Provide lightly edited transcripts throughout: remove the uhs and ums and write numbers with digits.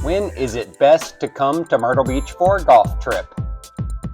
When is it best to come to Myrtle Beach for a golf trip?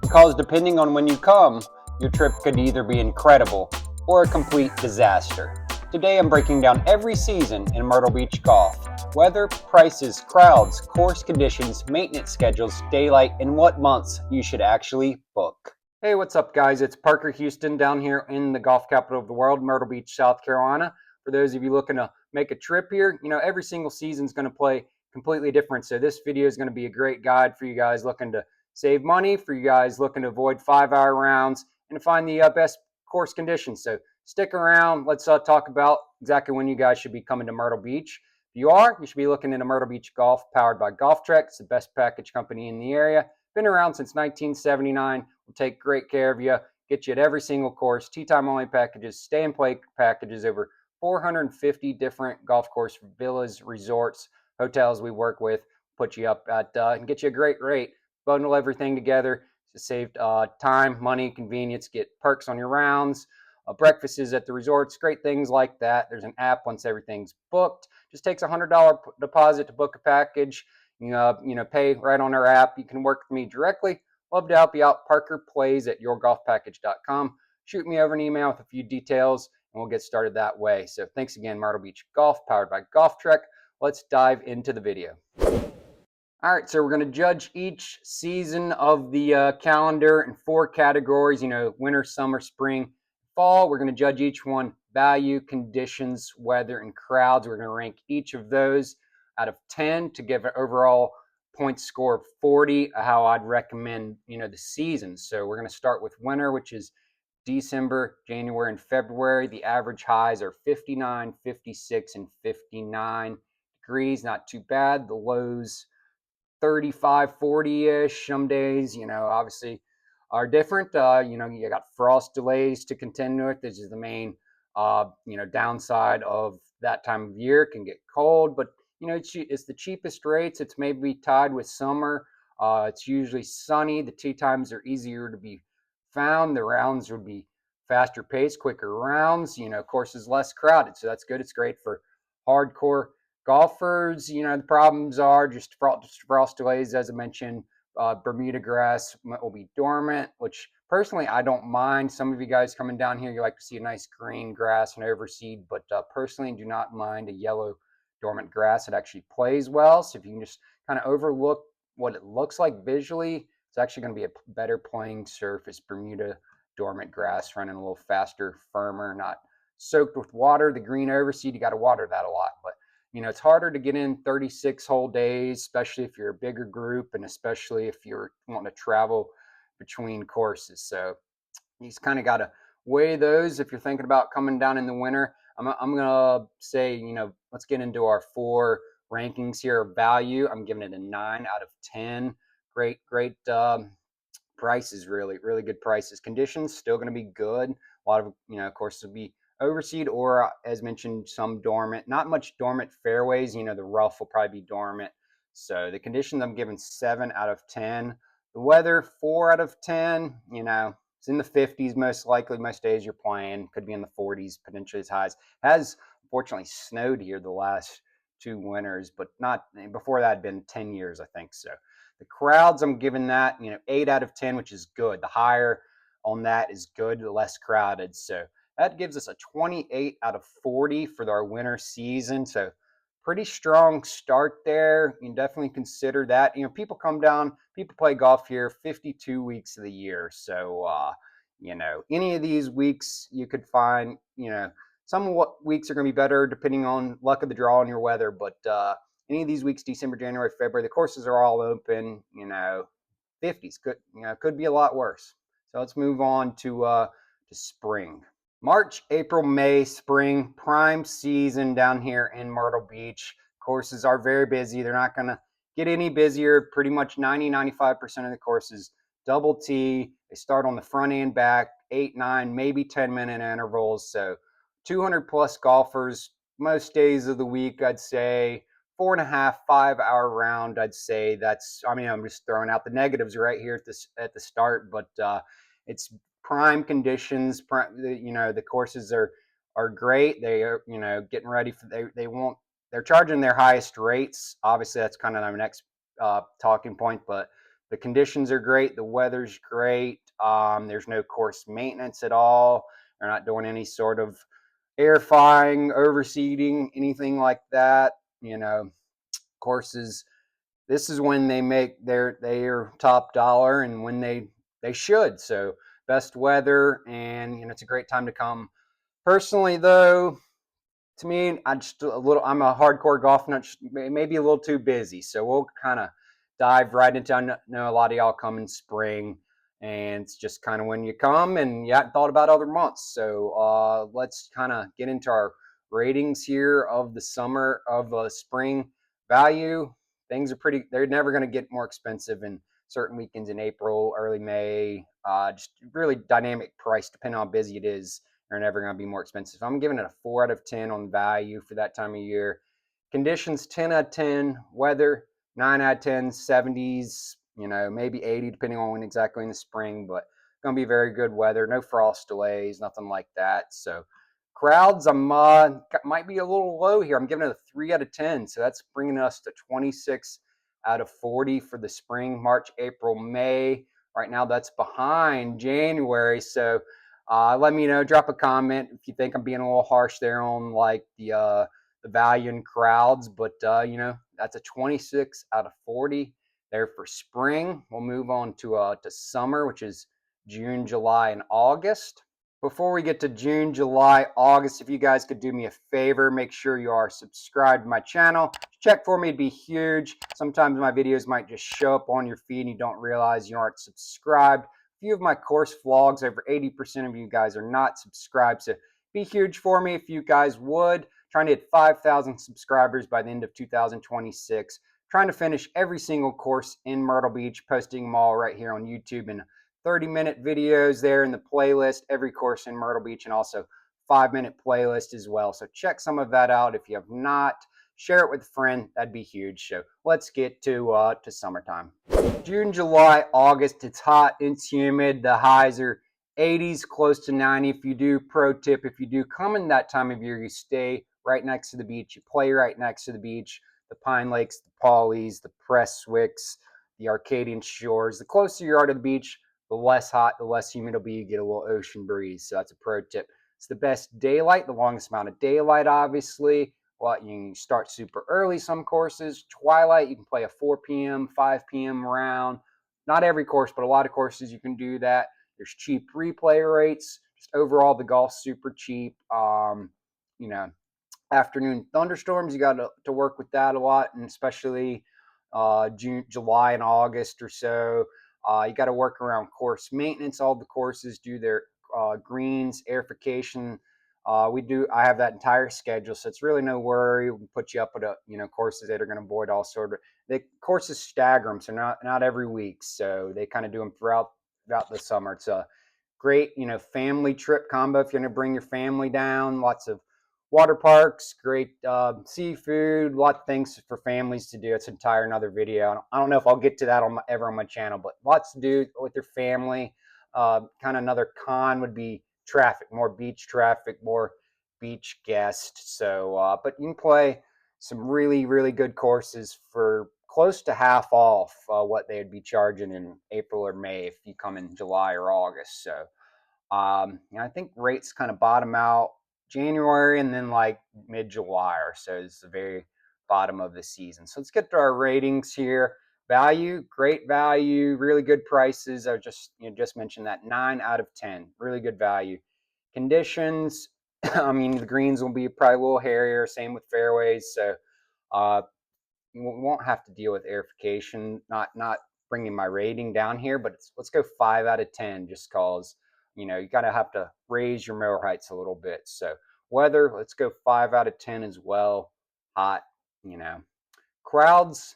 Because depending on when you come, your trip could either be incredible or a complete disaster. Today I'm breaking down every season in Myrtle Beach golf. Weather, prices, crowds, course conditions, maintenance schedules, daylight, and what months you should actually book. Hey, what's up guys? It's Parker Houston down here in the golf capital of the world, Myrtle Beach, South Carolina. For those of you looking to make a trip here, every single season is going to play completely different. So this video is going to be a great guide for you guys looking to save money, for you guys looking to avoid 5-hour rounds, and to find the best course conditions. So stick around. Let's talk about exactly when you guys should be coming to Myrtle Beach. If you are, you should be looking into Myrtle Beach Golf, powered by Golf Trek. It's the best package company in the area. Been around since 1979. We'll take great care of you, get you at every single course, tee time only packages, stay and play packages, over 450 different golf course villas, resorts, hotels we work with, put you up at and get you a great rate. Bundle everything together to save time, money, convenience, get perks on your rounds, breakfasts at the resorts, great things like that. There's an app once everything's booked. Just takes a $100 deposit to book a package. Pay right on our app. You can work with me directly. Love to help you out. parkerplays@yourgolfpackage.com. Shoot me over an email with a few details, and we'll get started that way. So thanks again, Myrtle Beach Golf, powered by Golf Trek. Let's dive into the video. All right, so we're going to judge each season of the calendar in 4 categories, winter, summer, spring, fall. We're going to judge each one: value, conditions, weather, and crowds. We're going to rank each of those out of 10 to give an overall point score of 40, how I'd recommend, the season. So we're going to start with winter, which is December, January, and February. The average highs are 59, 56, and 59 degrees. Not too bad. The lows 35, 40-ish. Some days, obviously are different. You got frost delays to contend with. This is the main, downside of that time of year. It can get cold, but it's the cheapest rates. It's maybe tied with summer. It's usually sunny. The tee times are easier to be found. The rounds would be faster paced, quicker rounds. Courses less crowded, so that's good. It's great for hardcore golfers. The problems are just frost delays, as I mentioned. Bermuda grass will be dormant, which personally I don't mind. Some of you guys coming down here, you like to see a nice green grass and overseed, but personally do not mind a yellow dormant grass. It actually plays well. So if you can just kind of overlook what it looks like visually, it's actually going to be a better playing surface. Bermuda dormant grass running a little faster, firmer, not soaked with water. The green overseed, you got to water that a lot, but it's harder to get in 36 whole days, especially if you're a bigger group and especially if you're wanting to travel between courses. So you just kind of got to weigh those if you're thinking about coming down in the winter. I'm going to say, let's get into our 4 rankings here of value. I'm giving it a 9 out of 10. Great prices, really, really good prices. Conditions still going to be good. A lot of, courses will be overseed or, as mentioned, some dormant. Not much dormant fairways. The rough will probably be dormant. So the conditions, I'm giving 7 out of 10. The weather, 4 out of 10. It's in the 50s most likely. Most days you're playing. Could be in the 40s, potentially as high as. Has unfortunately snowed here the last 2 winters, but not before that. Had been 10 years, I think. So the crowds, I'm giving that 8 out of 10, which is good. The higher on that is good, the less crowded. So that gives us a 28 out of 40 for our winter season. So pretty strong start there. You can definitely consider that. People come down, people play golf here 52 weeks of the year. So, any of these weeks you could find, some of what weeks are going to be better depending on luck of the draw and your weather. But any of these weeks, December, January, February, the courses are all open, 50s. Could be a lot worse. So let's move on to spring. March, April, May, spring, prime season down here in Myrtle Beach. Courses are very busy. They're not going to get any busier. Pretty much 90-95% of the courses double tee. They start on the front and back, 8, 9, maybe 10-minute intervals. So 200 plus golfers most days of the week, I'd say. 4.5, 5-hour round, I'd say. I'm just throwing out the negatives right here at the start, but it's prime conditions. The courses are great. They are getting ready for they want they're charging their highest rates. Obviously, that's kind of our next talking point, but the conditions are great. The weather's great. There's no course maintenance at all. They're not doing any sort of air frying, overseeding, anything like that. Courses, this is when they make their top dollar, and when they should. So best weather, and it's a great time to come. Personally, though, to me, I'm a hardcore golf nut, maybe a little too busy. So we'll kind of dive right into. I know a lot of y'all come in spring, and it's just kind of when you come, and you hadn't thought about other months. So let's kind of get into our ratings here of the summer, of spring value. Things are they're never going to get more expensive in certain weekends in April, early May. Just really dynamic price depending on how busy it is. They're never going to be more expensive. I'm giving it a 4 out of 10 on value for that time of year. Conditions, 10 out of 10. Weather, 9 out of 10. 70s, maybe 80 depending on when exactly in the spring, but going to be very good weather. No frost delays, nothing like that. So crowds, might be a little low here. I'm giving it a 3 out of 10. So that's bringing us to 26 out of 40 for the spring, March, April, May. Right now that's behind January. So let me know, drop a comment if you think I'm being a little harsh there on like the value in crowds, but that's a 26 out of 40 there for spring. We'll move on to summer, which is June, July, and August. Before we get to June, July, August, if you guys could do me a favor, make sure you are subscribed to my channel. Check for me, it'd be huge. Sometimes my videos might just show up on your feed and you don't realize you aren't subscribed. Few of my course vlogs, over 80% of you guys are not subscribed, so be huge for me if you guys would. Trying to hit 5,000 subscribers by the end of 2026. Trying to finish every single course in Myrtle Beach, posting them all right here on YouTube, and 30-minute videos there in the playlist, every course in Myrtle Beach, and also 5-minute playlist as well. So check some of that out if you have not. Share it with a friend, that'd be huge. So let's get to summertime. June, July, August, it's hot, it's humid. The highs are 80s, close to 90. If you do, pro tip, if you do come in that time of year, you stay right next to the beach, you play right next to the beach, the Pine Lakes, the Pawleys, the Prestwicks, the Arcadian Shores. The closer you are to the beach, the less hot, the less humid it'll be. You get a little ocean breeze. So that's a pro tip. It's the best daylight, the longest amount of daylight, obviously. Well, you can start super early some courses. Twilight, you can play a 4 p.m., 5 p.m. round. Not every course, but a lot of courses you can do that. There's cheap replay rates. Just overall, the golf's super cheap. Afternoon thunderstorms, you got to work with that a lot, and especially June, July, and August or so. You got to work around course maintenance. All the courses do their greens, airification. I have that entire schedule, so it's really no worry. We put you up at courses that are going to avoid all sort of. The courses stagger them, so not every week. So they kind of do them throughout the summer. It's a great family trip combo if you're going to bring your family down. Lots of water parks, great seafood, a lot of things for families to do. It's another video. I don't know if I'll get to that ever on my channel, but lots to do with your family. Kind of another con would be traffic, more beach traffic, more beach guests. So, but you can play some really, really good courses for close to half off what they'd be charging in April or May if you come in July or August. So, I think rates kind of bottom out January, and then like mid-July or so is the very bottom of the season. So let's get to our ratings here. Value, great value, really good prices. I just mentioned that 9 out of 10, really good value. Conditions, the greens will be probably a little hairier, same with fairways. So you won't have to deal with airification. Not bringing my rating down here, but let's go 5 out of 10 just cause you gotta have to raise your mower heights a little bit. So weather, let's go 5 out of 10 as well. Hot, crowds,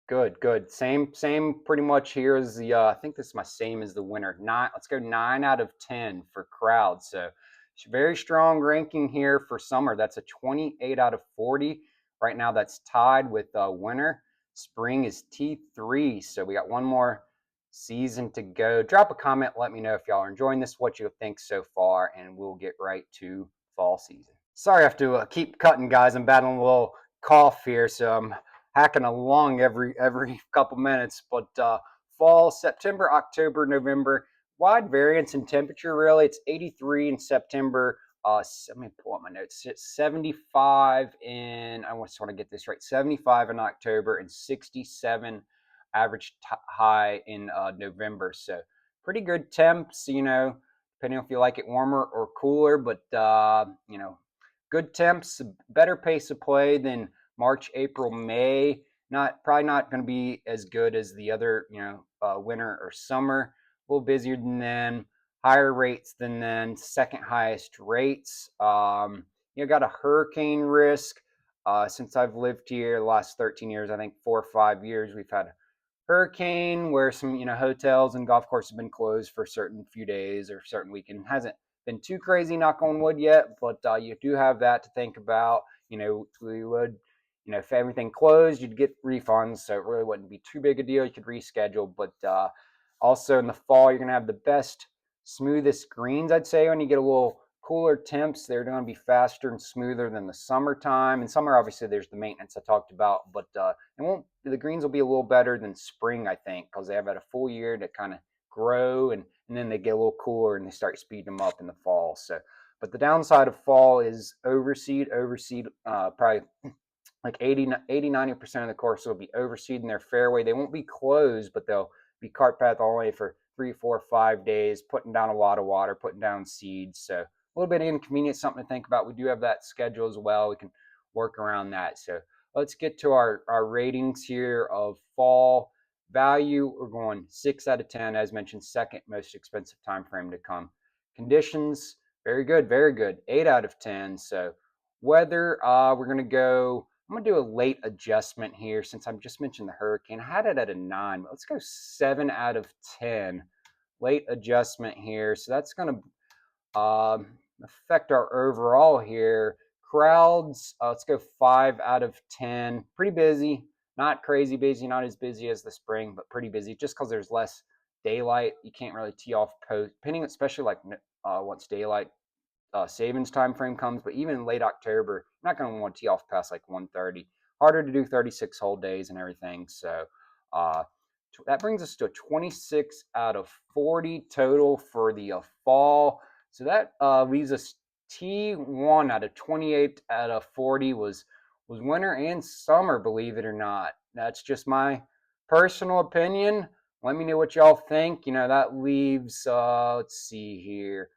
good. Same pretty much here as the I think this is my same as the winter. Let's go 9 out of 10 for crowds. So it's a very strong ranking here for summer. That's a 28 out of 40. Right now that's tied with winter. Spring is T3. So we got one more season to go. Drop a comment, let me know if y'all are enjoying this, what you think so far, and we'll get right to fall season. Sorry I have to keep cutting, guys. I'm battling a little cough here, so I'm hacking along every couple minutes. But fall, September, October, November, wide variance in temperature. Really, it's 83 in September. Let me pull up my notes. It's 75 in, I just want to get this right, 75 in October and 67 average high in November. So pretty good temps, depending on if you like it warmer or cooler, but good temps, better pace of play than March, April, May. Probably not going to be as good as the other, winter or summer. A little busier than then, higher rates than then, second highest rates. Got a hurricane risk. Since I've lived here the last 13 years, I think 4 or 5 years, we've had a hurricane where some hotels and golf courses have been closed for a certain few days or certain weekend. Hasn't been too crazy, knock on wood, yet, but you do have that to think about. We would, if everything closed, you'd get refunds, so it really wouldn't be too big a deal. You could reschedule, but also in the fall, you're gonna have the best, smoothest greens, I'd say. When you get a little cooler temps, they're going to be faster and smoother than the summertime. In summer, obviously, there's the maintenance I talked about, but the greens will be a little better than spring, I think, because they have had a full year to kind of grow, and then they get a little cooler and they start speeding them up in the fall. So, but the downside of fall is overseed, probably like 90% of the course will be overseed in their fairway. They won't be closed, but they'll be cart path all the way for 3, 4, 5 days, putting down a lot of water, putting down seeds. So a little bit inconvenient, something to think about. We do have that schedule as well. We can work around that. So let's get to our ratings here of fall value. We're going 6 out of 10, as mentioned, second most expensive time frame to come. Conditions, very good, very good, 8 out of 10. So weather, we're going to go, I'm going to do a late adjustment here since I've just mentioned the hurricane. I had it at a 9, but let's go 7 out of 10. Late adjustment here. So that's going to affect our overall here. Crowds, let's go 5 out of 10. Pretty busy. Not crazy busy, not as busy as the spring, but pretty busy just because there's less daylight. You can't really tee off post, depending, especially like once daylight savings time frame comes. But even in late October, I'm not going to want to tee off past like 1:30. Harder to do 36 whole days and everything. So that brings us to a 26 out of 40 total for the fall. So that leaves us T1 out of 28 out of 40 was winter and summer, believe it or not. That's just my personal opinion. Let me know what y'all think. That leaves, let's see here,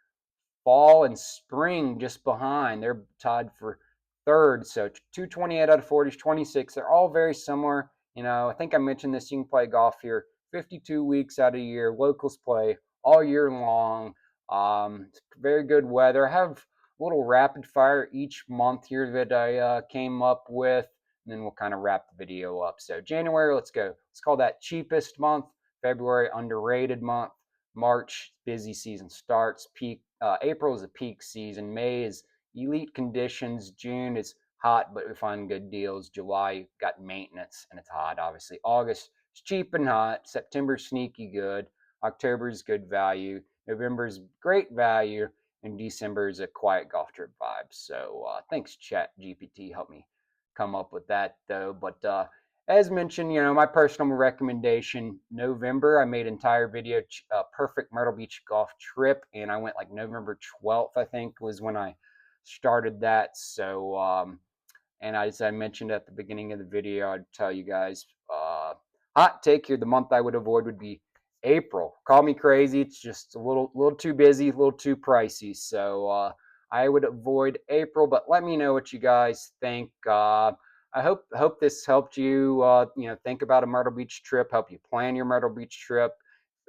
fall and spring just behind. They're tied for third. So 228 out of 40 is 26. They're all very similar. I think I mentioned this. You can play golf here 52 weeks out of the year. Locals play all year long. Very good weather. I have a little rapid fire each month here that I came up with, and then we'll kind of wrap the video up. So January, let's go. Let's call that cheapest month. February, underrated month. March, busy season starts. April is a peak season. May is elite conditions. June is hot, but we find good deals. July, got maintenance and it's hot, obviously. August is cheap and hot. September, sneaky good. October is good value. November is great value. And December is a quiet golf trip vibe. So thanks, Chat GPT. Helped me come up with that, though. But as mentioned, my personal recommendation, November, I made an entire video, perfect Myrtle Beach golf trip, and I went like November 12th, I think, was when I started that. So, and as I mentioned at the beginning of the video, I'd tell you guys, hot take here, the month I would avoid would be April. Call me crazy, it's just a little too busy, a little too pricey. So I would avoid April, but let me know what you guys think. I hope this helped you, think about a Myrtle Beach trip, help you plan your Myrtle Beach trip.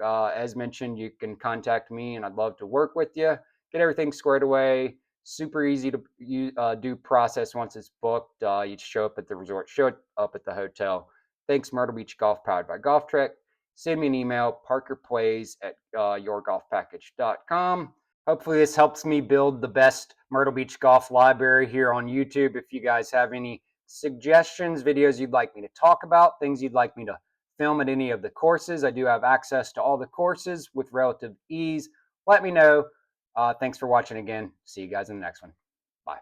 As mentioned, you can contact me, and I'd love to work with you, get everything squared away. Super easy to do process once it's booked. You show up at the resort, show up at the hotel. Thanks, Myrtle Beach Golf, powered by Golf Trek. Send me an email, parkerplays@yourgolfpackage.com. Hopefully this helps me build the best Myrtle Beach golf library here on YouTube. If you guys have any suggestions, videos you'd like me to talk about, things you'd like me to film at any of the courses, I do have access to all the courses with relative ease. Let me know. Thanks for watching again. See you guys in the next one. Bye.